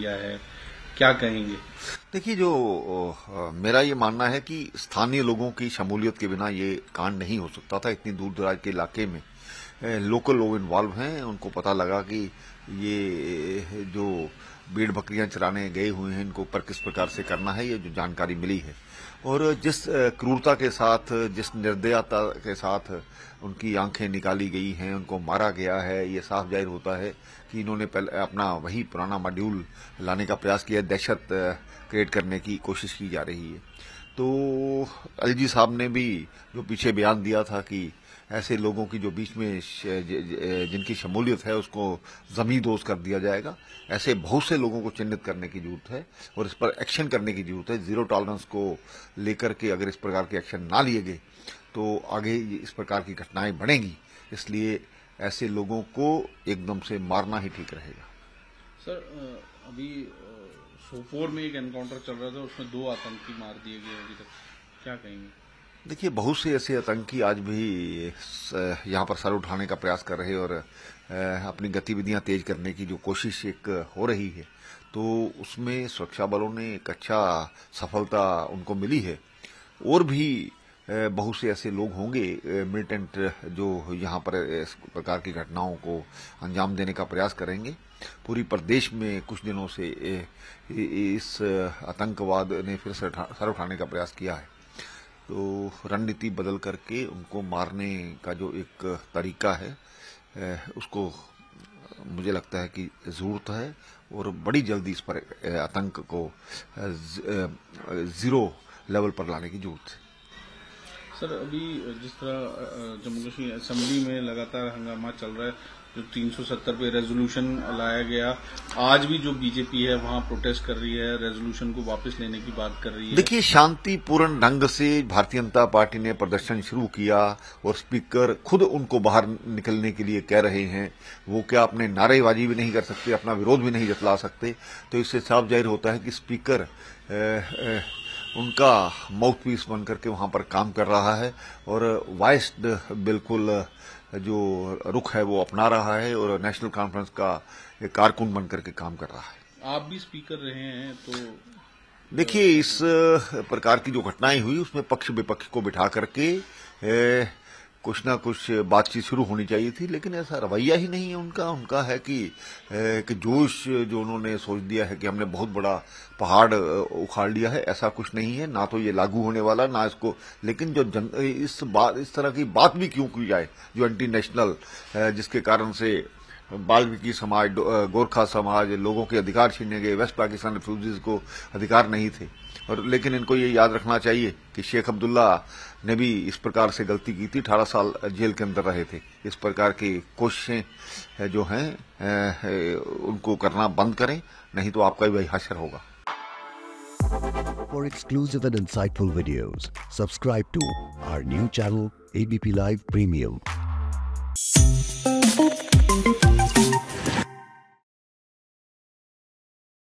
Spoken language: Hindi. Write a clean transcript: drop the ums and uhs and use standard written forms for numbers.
दिया है, क्या कहेंगे? देखिए, जो मेरा ये मानना है कि स्थानीय लोगों की शमूलियत के बिना ये कांड नहीं हो सकता था। इतनी दूर दराज के इलाके में लोकल लोग इन्वॉल्व हैं, उनको पता लगा कि ये जो भेड़ बकरियां चराने गए हुए हैं इनको ऊपर किस प्रकार से करना है, ये जो जानकारी मिली है। और जिस क्रूरता के साथ, जिस निर्दयता के साथ उनकी आंखें निकाली गई हैं, उनको मारा गया है, ये साफ जाहिर होता है कि इन्होंने पहले अपना वही पुराना मॉड्यूल लाने का प्रयास किया, दहशत क्रिएट करने की कोशिश की जा रही है। तो एलजी साहब ने भी जो पीछे बयान दिया था कि ऐसे लोगों की जो बीच में जिनकी शमूलियत है उसको जमींदोज कर दिया जाएगा, ऐसे बहुत से लोगों को चिन्हित करने की जरूरत है और इस पर एक्शन करने की जरूरत है। जीरो टॉलरेंस को लेकर के अगर इस प्रकार के एक्शन ना लिए गए तो आगे इस प्रकार की घटनाएं बढ़ेंगी। इसलिए ऐसे लोगों को एकदम से मारना ही ठीक रहेगा। सर, अभी सोपोर में एक एनकाउंटर चल रहा था, उसमें 2 आतंकी मार दिए गए अभी तक, क्या कहेंगे? देखिए, बहुत से ऐसे आतंकी आज भी यहाँ पर सर उठाने का प्रयास कर रहे और अपनी गतिविधियां तेज करने की जो कोशिश एक हो रही है, तो उसमें सुरक्षा बलों ने एक अच्छा सफलता उनको मिली है। और भी बहुत से ऐसे लोग होंगे मिलिटेंट जो यहाँ पर इस प्रकार की घटनाओं को अंजाम देने का प्रयास करेंगे। पूरी प्रदेश में कुछ दिनों से इस आतंकवाद ने फिर सर उठाने का प्रयास किया है, तो रणनीति बदल करके उनको मारने का जो एक तरीका है उसको मुझे लगता है कि जरूरत है और बड़ी जल्दी इस पर आतंक को जीरो लेवल पर लाने की जरूरत है। सर, अभी जिस तरह जम्मू कश्मीर असेंबली में लगातार हंगामा चल रहा है, जो 370 पे रेजोल्यूशन लाया गया, आज भी जो बीजेपी है वहां प्रोटेस्ट कर रही है, रेजोल्यूशन को वापस लेने की बात कर रही है। देखिए, शांतिपूर्ण ढंग से भारतीय जनता पार्टी ने प्रदर्शन शुरू किया और स्पीकर खुद उनको बाहर निकलने के लिए कह रहे हैं। वो क्या अपने नारेबाजी भी नहीं कर सकते, अपना विरोध भी नहीं जतला सकते, तो इससे साफ जाहिर होता है कि स्पीकर उनका माउथ पीस बन करके वहां पर काम कर रहा है और वाइस्ड बिल्कुल जो रुख है वो अपना रहा है और नेशनल कॉन्फ्रेंस का एक कारकुन बन करके काम कर रहा है। आप भी स्पीकर रहे हैं, तो देखिए, इस प्रकार की जो घटनाएं हुई उसमें पक्ष विपक्ष को बिठा करके कुछ ना कुछ बातचीत शुरू होनी चाहिए थी, लेकिन ऐसा रवैया ही नहीं है उनका। उनका है कि जोश जो उन्होंने सोच दिया है कि हमने बहुत बड़ा पहाड़ उखाड़ लिया है, ऐसा कुछ नहीं है। ना तो ये लागू होने वाला, ना इसको, लेकिन जो इस तरह की बात भी क्यों की जाए जो एंटी नेशनल, जिसके कारण से वाल्मीकि समाज, गोरखा समाज, लोगों के अधिकार छीने गए, वेस्ट पाकिस्तान रिफ्यूजीज को अधिकार नहीं थे। और लेकिन इनको ये याद रखना चाहिए कि शेख अब्दुल्ला ने भी इस प्रकार से गलती की थी, 18 साल जेल के अंदर रहे थे। इस प्रकार की कोशिशें जो हैं उनको करना बंद करें, नहीं तो आपका भी वही हश्र होगा। For exclusive and insightful videos, subscribe to our new channel ABP Live Premium.